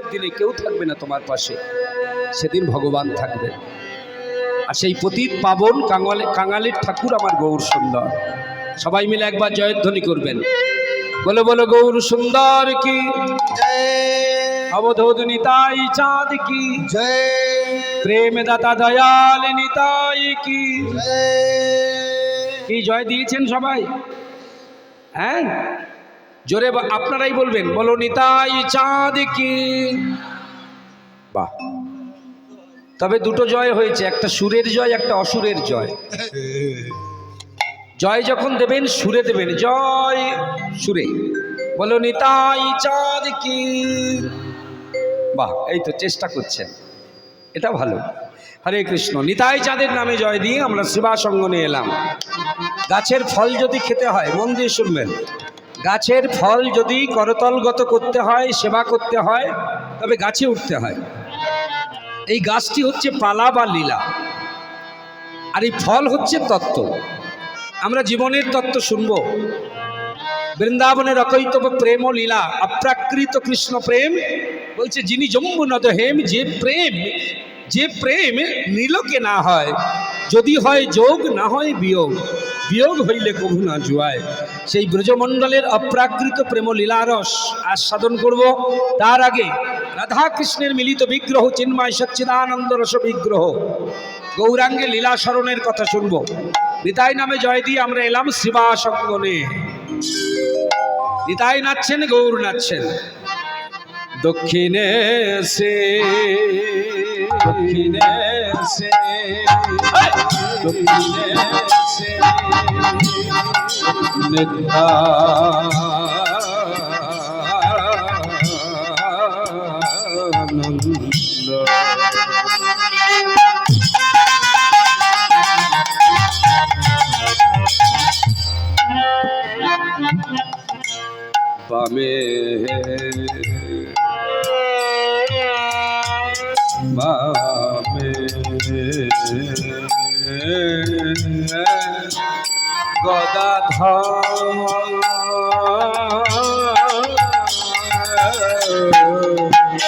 বিসর্জনের দিনে কেউ থাকবে না তোমার পাশে, সেদিন ভগবান থাকবে। আর সেই পতিত পাবন কাঙালির ঠাকুর আমার গৌর সুন্দর। সবাই মিলে একবার জয়ধ্বনি করবেন, বলো বলো গৌর সুন্দর কি অবধূত নিতাই চাঁদ কি জয়, প্রেম দাতা দয়াল নিতাই কি কি জয় দিয়েছেন সবাই? হ্যাঁ, জোরে আপনারাই বলবেন, বলো নিতাই চাঁদ কি। বাহ, তবে দুটো জয় হয়েছে, একটা সুরের জয়, একটা অসুরের জয়। জয় যখন দেবেন সুরে দেবেন, জয় সুরে, বলো নিতাই চাঁদ কি। বাহ, এই তো চেষ্টা করছেন, এটা ভালো। হরে কৃষ্ণ। নিতাই চাঁদের নামে জয় দিয়ে আমরা সেবা সঙ্গনে এলাম। গাছের ফল যদি খেতে হয়, মন দিয়ে শুনবেন, গাছের ফল যদি করতলগত করতে হয়, সেবা করতে হয়, তবে গাছে উঠতে হয়। এই গাছটি হচ্ছে পালা বা লীলা, আর এই ফল হচ্ছে তত্ত্ব। আমরা জীবনের তত্ত্ব শুনবো। বৃন্দাবনের অকৈতব প্রেম ও লীলা, অপ্রাকৃত কৃষ্ণ প্রেম বলছে, যিনি জম্বু নদ হেম, যে প্রেম নীলকে না হয়, যদি হয় যোগ না হয় বিয়োগ, বিয়োগ হইলে কভু না জুয়ায়। সেই ব্রজমণ্ডলের অপ্রাকৃত প্রেম লীলারস আস্বাদন করব। তার আগে রাধা কৃষ্ণের মিলিত বিগ্রহ, চিন্ময় সচ্চিদানন্দ রস বিগ্রহ গৌরাঙ্গে লীলা স্মরণের কথা শুনবো। নিতাই নামে জয় দিয়ে আমরা এলাম শিবা সঙ্গনে। নিতাই নাচছেন, গৌর নাচছেন। দক্ষিণে সে দক্ষিণে সে দক্ষিণে সে নিত্যানন্দ। বামে বামে গদাধর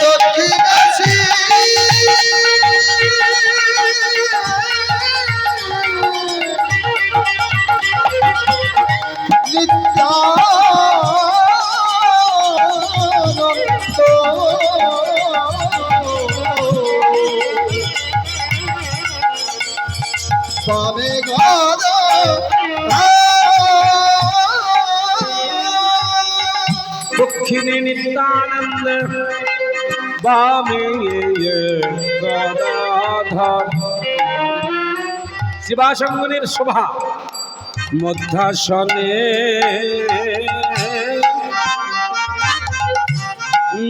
দক্ষিণাসী বামে গদা দক্ষিণে নিত্যানন্দ, বামে গদাধর। শিবাসঙ্গনের শোভা মধ্যাসনে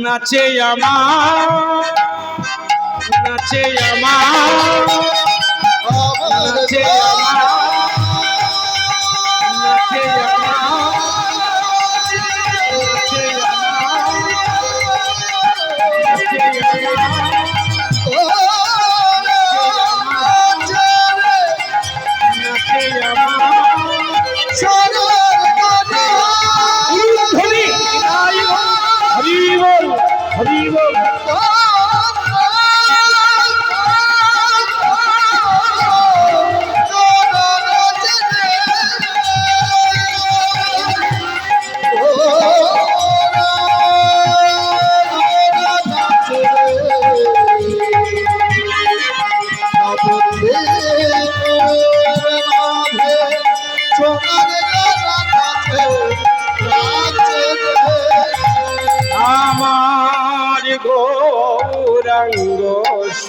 নাচে আমার, নাচে আমার, নাচে আমার, নাচে আমার, নাচে আমার গৌরাঙ্গ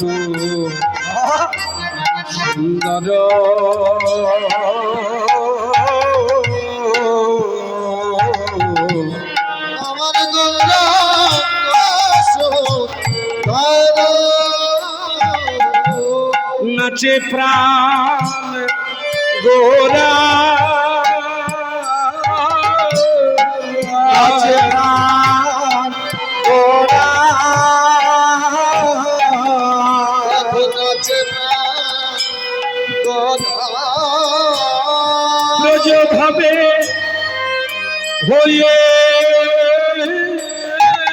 সুন্দর। আমার গৌরাঙ্গ সুন্দর, নাচে প্রাণ গোরা, নাচে প্রাণ গোরা, নাচে ব্রজ ভাবে হয়ে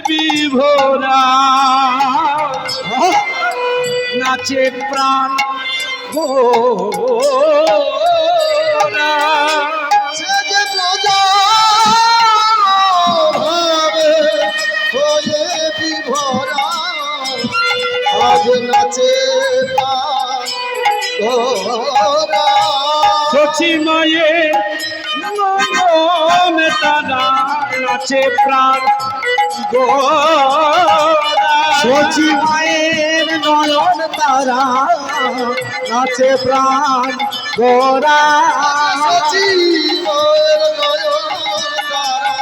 বিভোরা। নাচে প্রাণ গোরা। সে যে প্রজা ভাবে হয়ে বিভরা আজ নাচে গোরা। শচী মায়ে নয়ন তারা নাচে প্রাণ গোরা। সচি মায়ের নয়ন তারা নাচে প্রাণ গোরা। সচি মায়ের নয়ন তারা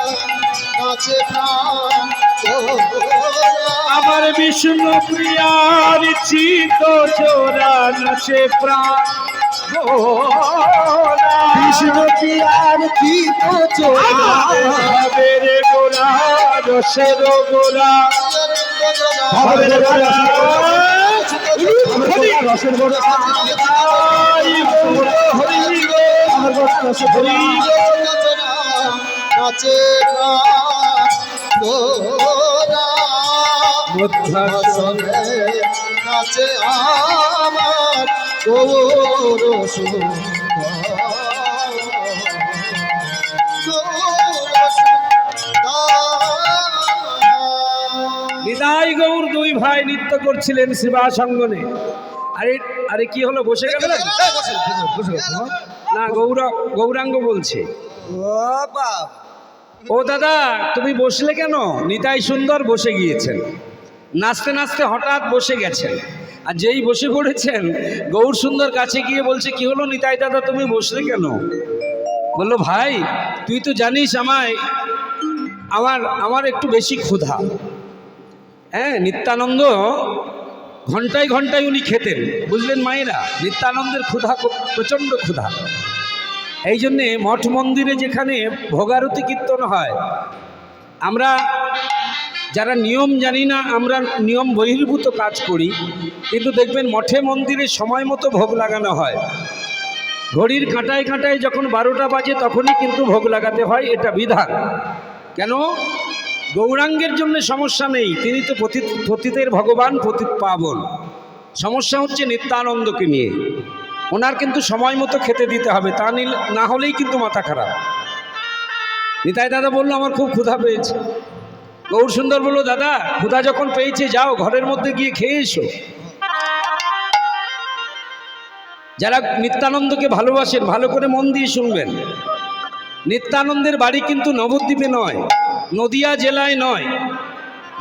নাচে প্রাণ গোরা। আমার বিষ্ণু প্রিয়ার চিত চোরা নাচে প্রাণ গোরা। বিষ্ণু প্রিয়ার চিত চোরা রে গোরা রসের গোরা। ভাবের গোরা রসের গোরা। আমার গোরা রসের গোরা। নাচে প্রাণ গোরা। মধ্যাসনে নাচে আমার গৌর সুন্দর। নিতাই গৌর দুই ভাই নৃত্য করছিলেন শিবাসঙ্গনে। আরে আরে কি হলো, বসে গেল না? গৌরাঙ্গ বলছে, ও দাদা তুমি বসলে কেন? নিতাই সুন্দর বসে গিয়েছেন, নাচতে নাচতে হঠাৎ বসে গেছেন। আর যেই বসে পড়েছেন গৌর সুন্দর কাছে গিয়ে বলছে, কি হলো নিতাই দাদা তুমি বসলে কেন? বললো, ভাই তুই তো জানিস আমার একটু বেশি ক্ষুধা। হ্যাঁ, নিত্যানন্দ ঘন্টায় ঘন্টায় উনি খেতেন, বুঝলেন মায়েরা? নিত্যানন্দের ক্ষুধা, প্রচণ্ড ক্ষুধা। এই জন্যে মঠ মন্দিরে যেখানে ভোগারতি কীর্তন হয়, আমরা যারা নিয়ম জানি না, আমরা নিয়ম বহির্ভূত কাজ করি, কিন্তু দেখবেন মঠে মন্দিরে সময় মতো ভোগ লাগানো হয়। ঘড়ির কাঁটায় কাঁটায় যখন 12টা বাজে তখনই কিন্তু ভোগ লাগাতে হয়, এটা বিধান। কেন? গৌরাঙ্গের জন্য সমস্যা নেই, তিনি তো পতিতের ভগবান, পতিত পাবন। সমস্যা হচ্ছে নিত্যানন্দকে নিয়ে। ওনার কিন্তু সময় মতো খেতে দিতে হবে, তা না হলেই কিন্তু মাথা খারাপ। নিতাই দাদা বললো, আমার খুব ক্ষুধা পেয়েছে। গৌর সুন্দর বললো, দাদা ক্ষুধা যখন পেয়েছে যাও ঘরের মধ্যে গিয়ে খেয়ে এসো। যারা নিত্যানন্দকে ভালোবাসেন ভালো করে মন দিয়ে শুনবেন, নিত্যানন্দের বাড়ি কিন্তু নবদ্বীপে নয়, নদিয়া জেলায় নয়।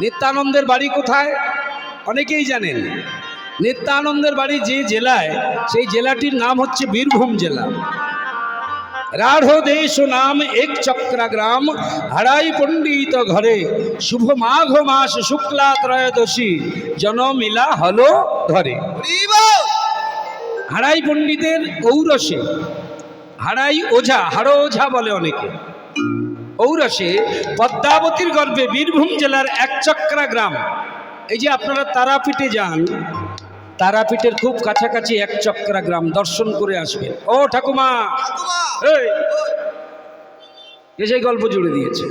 নিত্যানন্দের বাড়ি কোথায় অনেকেই জানেন। নিত্যানন্দের বাড়ি যে জেলায়, সেই জেলাটির নাম হচ্ছে বীরভূম জেলা। রাঢ় দেশ নাম এক চক্রা গ্রাম, হারাই পণ্ডিত ঘরে, শুভ মাঘ মাস শুক্লা ত্রয়োদশী, জনমিলা হলো ধরে। হারাই পণ্ডিতের ঔরসে, হারাই ওঝা, হাড়ো ওঝা বলে অনেকে, ঔরসে পদ্মাবতীর গর্ভে বীরভূম জেলার একচক্রা গ্রাম। এই যে আপনারা তারাপীঠে যান, তারাপীঠের খুব কাছাকাছি একচক্রা গ্রাম, দর্শন করে আসবেন। ও ঠাকুমা, এসে গল্প জুড়ে দিয়েছে।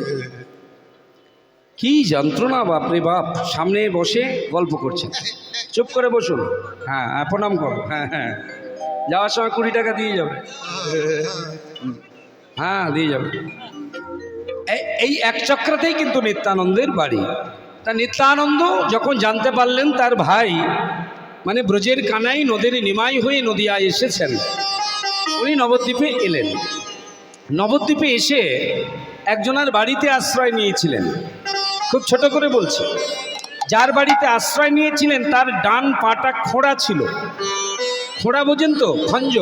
কি যন্ত্রণা বাপরে বাপ, সামনে বসে গল্প করছে। চুপ করে বসুন, হ্যাঁ প্রণাম করো, হ্যাঁ হ্যাঁ, যাওয়ার সময় 20 টাকা দিয়ে যাবে, হ্যাঁ দিয়ে যাবে। এই একচক্রাতেই কিন্তু নিত্যানন্দের বাড়ি। তা নিত্যানন্দ যখন জানতে পারলেন তার ভাই মানে ব্রজের কানাই নদীর নিমাই হয়ে নদিয়ায় এসেছেন, উনি নবদ্বীপে এলেন। নবদ্বীপে এসে একজনের বাড়িতে আশ্রয় নিয়েছিলেন। খুব ছোট করে বলছি, যার বাড়িতে আশ্রয় নিয়েছিলেন তার ডান পাটা খোঁড়া ছিল। খোঁড়া বোঝেন তো, খঞ্জ,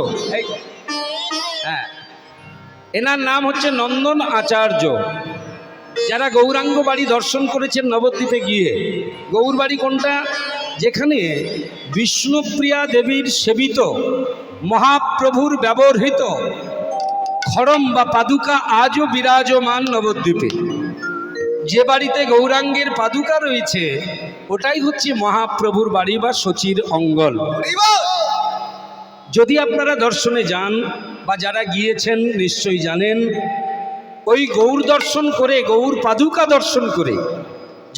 হ্যাঁ। এনার নাম হচ্ছে নন্দন আচার্য। যারা গৌরাঙ্গ বাড়ি দর্শন করেছেন নবদ্বীপে গিয়ে, গৌর বাড়ি কোনটা? যেখানে বিষ্ণুপ্রিয়া দেবীর সেবিত মহাপ্রভুর ব্যবহৃত খড়ম বা পাদুকা আজও বিরাজমান নবদ্বীপে। যে বাড়িতে গৌরাঙ্গের পাদুকা রয়েছে ওটাই হচ্ছে মহাপ্রভুর বাড়ি বা শচীর অঙ্গল। যদি আপনারা দর্শনে যান বা যারা গিয়েছেন নিশ্চয়ই জানেন, ওই গৌর দর্শন করে, গৌর পাদুকা দর্শন করে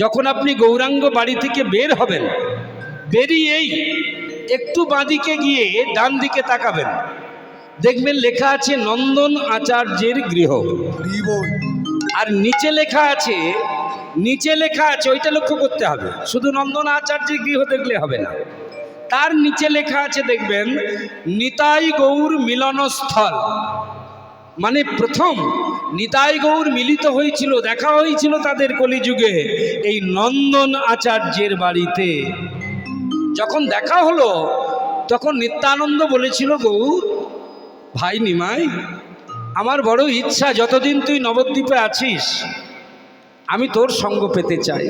যখন আপনি গৌরাঙ্গ বাড়ি থেকে বের হবেন, বেরিয়েই একটু বাঁদিকে গিয়ে ডান দিকে তাকাবেন, দেখবেন লেখা আছে নন্দন আচার্যের গৃহ। আর নিচে লেখা আছে, ওইটা লক্ষ্য করতে হবে, শুধু নন্দন আচার্যের গৃহ দেখলে হবে না। তার নিচে লেখা আছে দেখবেন নিতাই গৌর মিলনস্থল। মানে প্রথম নিতাই গৌর মিলিত হয়েছিল, দেখা হয়েছিল তাদের কলিযুগে এই নন্দন আচার্যের বাড়িতে। যখন দেখা হলো তখন নিত্যানন্দ বলেছিল, গৌর ভাই নিমাই, আমার বড় ইচ্ছা যতদিন তুই নবদ্বীপে আছিস আমি তোর সঙ্গ পেতে চাই,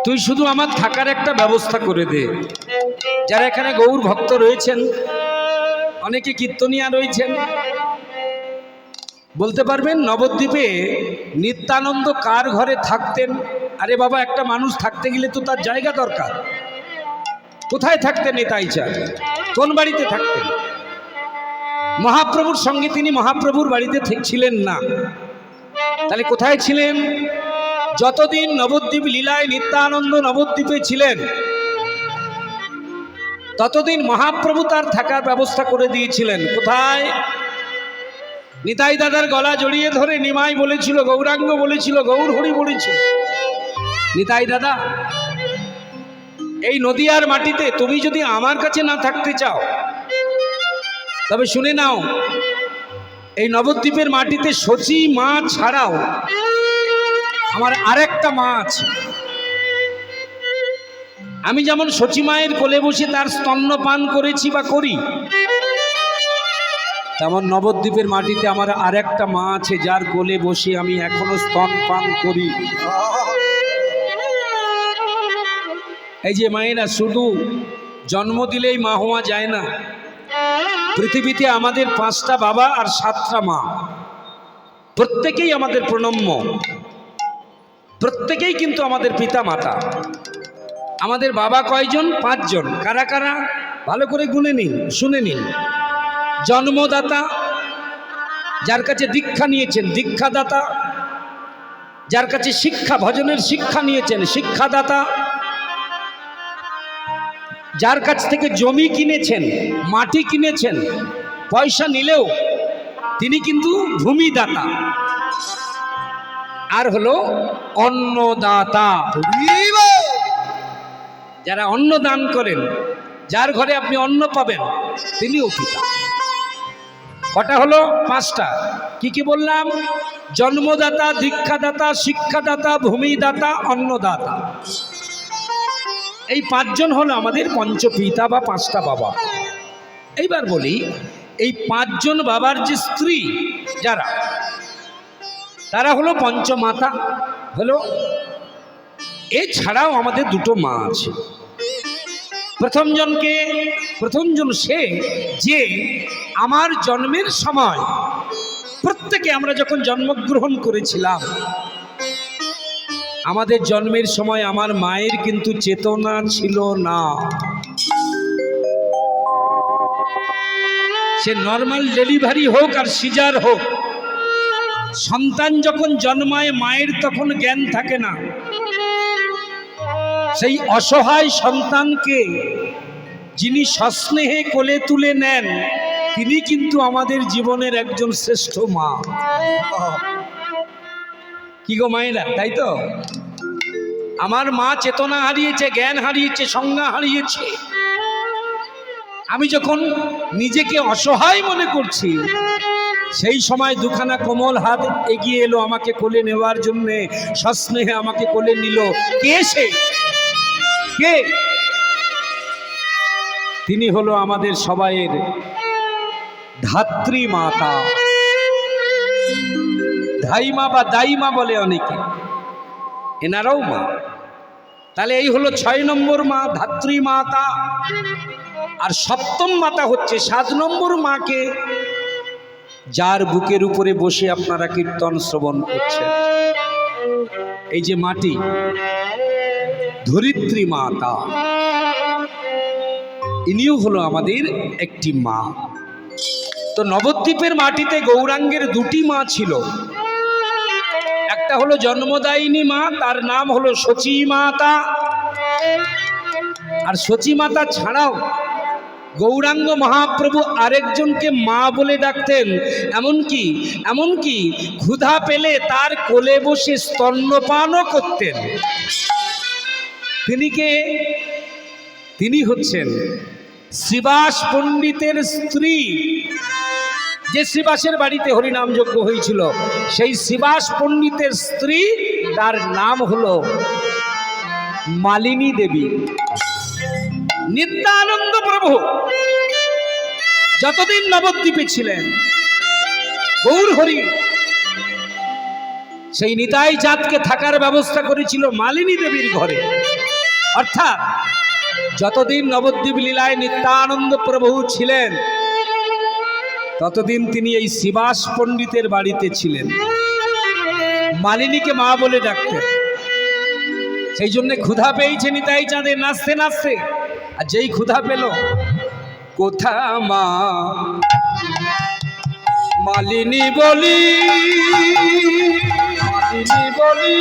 তুই শুধু আমার থাকার একটা ব্যবস্থা করে দে। যারা এখানে গৌর ভক্ত রয়েছেন, অনেকে কীর্তনিয়া রয়েছেন, বলতে পারবেন নবদ্বীপে নিত্যানন্দ কার ঘরে থাকতেন? আরে বাবা, একটা মানুষ থাকতে গেলে তো তার জায়গা দরকার। কোথায় থাকতেন নিতাই চাঁদ? কোন বাড়িতে থাকতেন? মহাপ্রভুর সঙ্গে তিনি মহাপ্রভুর বাড়িতে ছিলেন না, তাহলে কোথায় ছিলেন? যতদিন নবদ্বীপ লীলায় নিত্যানন্দ নবদ্বীপে ছিলেন ততদিন মহাপ্রভু তার থাকার ব্যবস্থা করে দিয়েছিলেন। কোথায়? নিতাই দাদার গলা জড়িয়ে ধরে নিমাই বলেছিল, গৌরাঙ্গ বলেছিল, গৌর হরি বলেছিল, নিতাই দাদা এই নদিয়ার মাটিতে তুমি যদি আমার কাছে না থাকতে চাও তবে শুনে নাও, এই নবদ্বীপের মাটিতে শচী মা ছাড়াও আমার আরেকটা মা আছে। আমি যেমন শচী মায়ের কোলে বসে তার স্তন্যপান করেছি বা করি, তেমন নবদ্বীপের মাটিতে আমার আরেকটা মা আছে যার কোলে বসে আমি এখনো স্তনপান করি। এই যে মায়েরা শুধু জন্ম দিলেই মা হওয়া যায় না, পৃথিবীতে আমাদের 5টা বাবা আর 7টা মা, প্রত্যেকেই আমাদের প্রণম্য, প্রত্যেকেই কিন্তু আমাদের পিতা মাতা। আমাদের বাবা কয়জন? 5 জন। কারা কারা? ভালো করে গুনে নিন, শুনে নিন। জন্মদাতা, যার কাছে দীক্ষা নিয়েছেন দীক্ষাদাতা, যার কাছে শিক্ষা ভজনের শিক্ষা নিয়েছেন শিক্ষাদাতা, যার কাছ থেকে জমি কিনেছেন, মাটি কিনেছেন, পয়সা নিলেও তিনি কিন্তু ভূমিদাতা। আর হলো অন্নদাতা, যারা অন্ন দান করেন, যার ঘরে আপনি অন্ন পাবেন তিনিও পিতা। কটা হলো? 5টা। কি কি বললাম? জন্মদাতা, দীক্ষাদাতা, শিক্ষাদাতা, ভূমিদাতা, অন্নদাতা। এই 5 জন হলো আমাদের পঞ্চপিতা বা 5টা বাবা। এইবার বলি, এই 5 জন বাবার যে স্ত্রী যারা, তারা হলো পঞ্চমাতা হলো। এছাড়াও আমাদের 2টো মা আছে। প্রথম জন সে যে আমার জন্মের সময়, প্রত্যেকে আমরা যখন জন্মগ্রহণ করেছিলাম, আমাদের জন্মের সময় আমার মায়ের কিন্তু চেতনা ছিল না। সে নর্মাল ডেলিভারি হোক আর সিজার হোক, সন্তান যখন জন্মায় মায়ের তখন জ্ঞান থাকে না। সেই অসহায় সন্তানকে যিনি সস্নেহে কোলে তুলে নেন, তিনি কিন্তু আমাদের জীবনের একজন শ্রেষ্ঠ মা। কি গো মায়েরা, তাই তো? আমার মা চেতনা হারিয়েছে, জ্ঞান হারিয়েছে, সংজ্ঞা হারিয়েছে। আমি যখন নিজেকে অসহায় মনে করছি, সেই সময় 2খানা কোমল হাত এগিয়ে এলো আমাকে কোলে নেওয়ার জন্যে, সস্নেহে আমাকে কোলে নিল। কে সে? কে? তিনি হলো আমাদের সবাইয়ের ধাত্রী মাতা, ধাইমা বা দাইমা বলে অনেকে, এনারাও মা। তাহলে এই হলো 6 নম্বর মা, ধাত্রী মাতা। আর 7ম মাতা হচ্ছে 7 নম্বর মাকে, যার বুকের উপরে বসে আপনারা কীর্তন শ্রবণ করছেন। এই যে মাটি, ধরিত্রী মাতা, ইনিও হলো আমাদের একটি মা। তো নবদ্বীপের মাটিতে গৌরাঙ্গের 2টি মা ছিল। একটা হলো জন্মদায়িনী মা, তার নাম হলো শচী মাতা। আর সচিমাতা ছাড়াও গৌরাঙ্গ মহাপ্রভু আরেকজনকে মা বলে ডাকতেন। এমনকি ক্ষুধা পেলে তার কোলে বসে স্তন্যপানও করতেন। তিনি হচ্ছেন শ্রীবাস পণ্ডিতের স্ত্রী। যে শ্রীবাসের বাড়িতে হরিনাম যজ্ঞ হয়েছিল, সেই শ্রীবাস পণ্ডিতের স্ত্রী, তার নাম হলো মালিনী দেবী। নিত্যানন্দ প্রভু যতদিন নবদ্বীপে ছিলেন, গৌর হরি সেই নিতাই চাঁদকে থাকার ব্যবস্থা করেছিল মালিনী দেবীর ঘরে। অর্থাৎ যতদিন নবদ্বীপ লীলায় নিত্যানন্দ প্রভু ছিলেন, ততদিন তিনি এই শ্রীবাস পণ্ডিতের বাড়িতে ছিলেন। মালিনীকে মা বলে ডাকতেন। সেই জন্য ক্ষুধা পেয়েছে নিতাই চাঁদের নাচতে নাচতে। আর যেই ক্ষুধা পেল, কোথা মা মালিনী বলি, মালিনী বলি,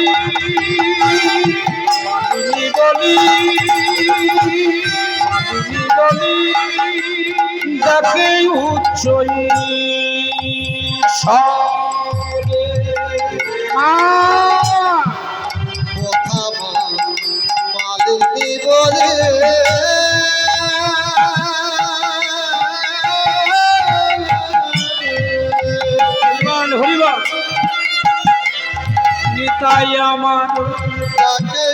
মালিনী বলি, মালিনী বলি, ডাকে উচ্চই স্বরে মা। কথা মালিনী বলে হরিবল নিতাই আমার ডাকে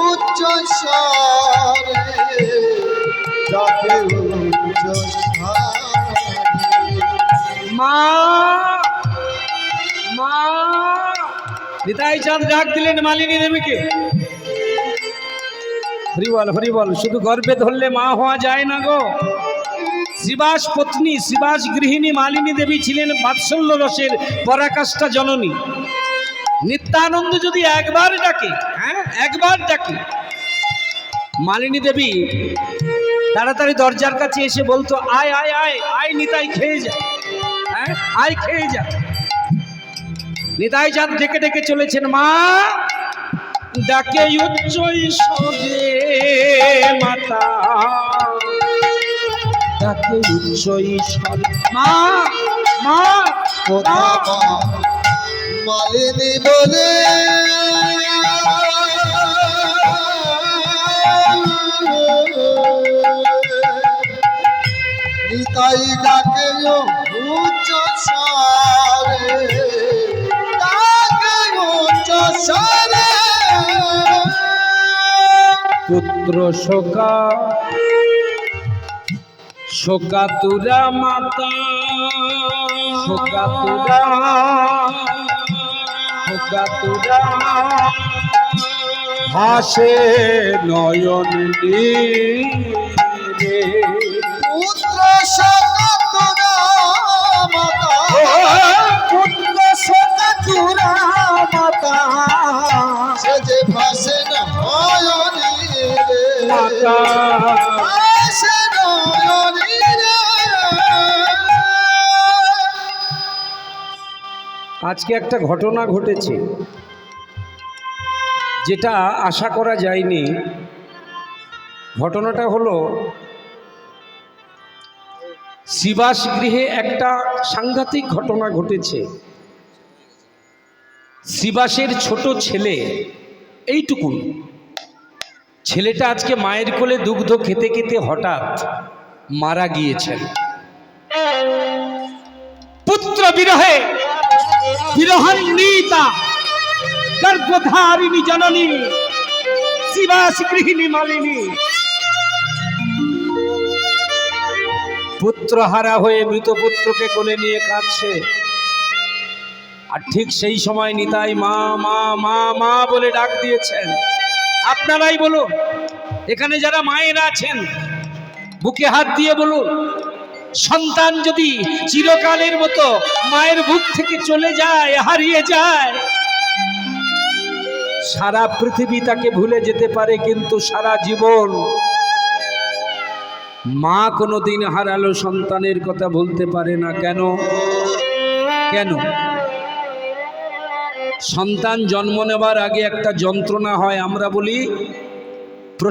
উচ্চ স্বরে, ডাকে উচ্চ স্বরে মা মা। নিতাই চাঁদ ডাক দিলেন মালিনী দেবীকে। হরিবল হরিবল। শুধু গর্ভে ধরলে মা হওয়া যায় না গো। শ্রীবাস পত্নী, শ্রীবাস গৃহিণী মালিনী দেবী ছিলেন বাৎসল্য রসের পরাকাষ্ঠা জননী। নিত্যানন্দ যদি একবার ডাকে, একবার ডাকে, মালিনী দেবী তাড়াতাড়ি দরজার কাছে এসে বলতো, আয় আয় আয় আয় নিতাই, খেয়ে যা, আয় খেয়ে যা। নিতাই চাঁদ ডেকে ডেকে চলেছেন, মা ডাকে উচ্চ স্বরে মাতা, ডাকে উচ্চ স্বরে মা মা। কথা মালিনী বলে নিতাই ডাকে উচ্চ স্বরে, ডাকে উচ্চ স্বরে পুত্র শোকাতুরা মাতা, শোকাতুরা হাসে নয়ন নীরে। পুত্র শোকাতুরা মাতা, পুত্র শোকাতুরা মাতা, সে যে ভাসে নয়নী রে মাতা। ভাসে নয়নী রে। আজকে একটা ঘটনা ঘটেছে, যেটা আশা করা যায়নি। ঘটনাটা হলো, শ্রীবাস গৃহে একটা সাংঘাতিক ঘটনা ঘটেছে। শ্রীবাসের ছোট ছেলে, এইটুকুন ছেলেটা আজকে মায়ের কোলে দুগ্ধ খেতে খেতে হঠাৎ মারা গিয়েছেন। পুত্র বিরহে বিরহান্বিতা গর্ভধারিণী জননী শ্রীবাস গৃহিণী মালিনী পুত্রহারা হয়ে মৃত পুত্রকে কোলে নিয়ে কাঁদছে। আর ঠিক সেই সময় নিতাই মা মা মা মা বলে ডাক দিয়েছেন। আপনারাই বলুন, এখানে যারা মায়েরা আছেন বুকে হাত দিয়ে বলুন, সন্তান যদি চিরকালের মতো মায়ের বুক থেকে চলে যায়, হারিয়ে যায়, সারা পৃথিবী তাকে ভুলে যেতে পারে, কিন্তু সারা জীবন মা কোনোদিন হারালো সন্তানের কথা বলতে পারে না। কেন? কেন? সন্তান জন্ম নেবার আগে একটা যন্ত্রণা হয়, আমরা বলি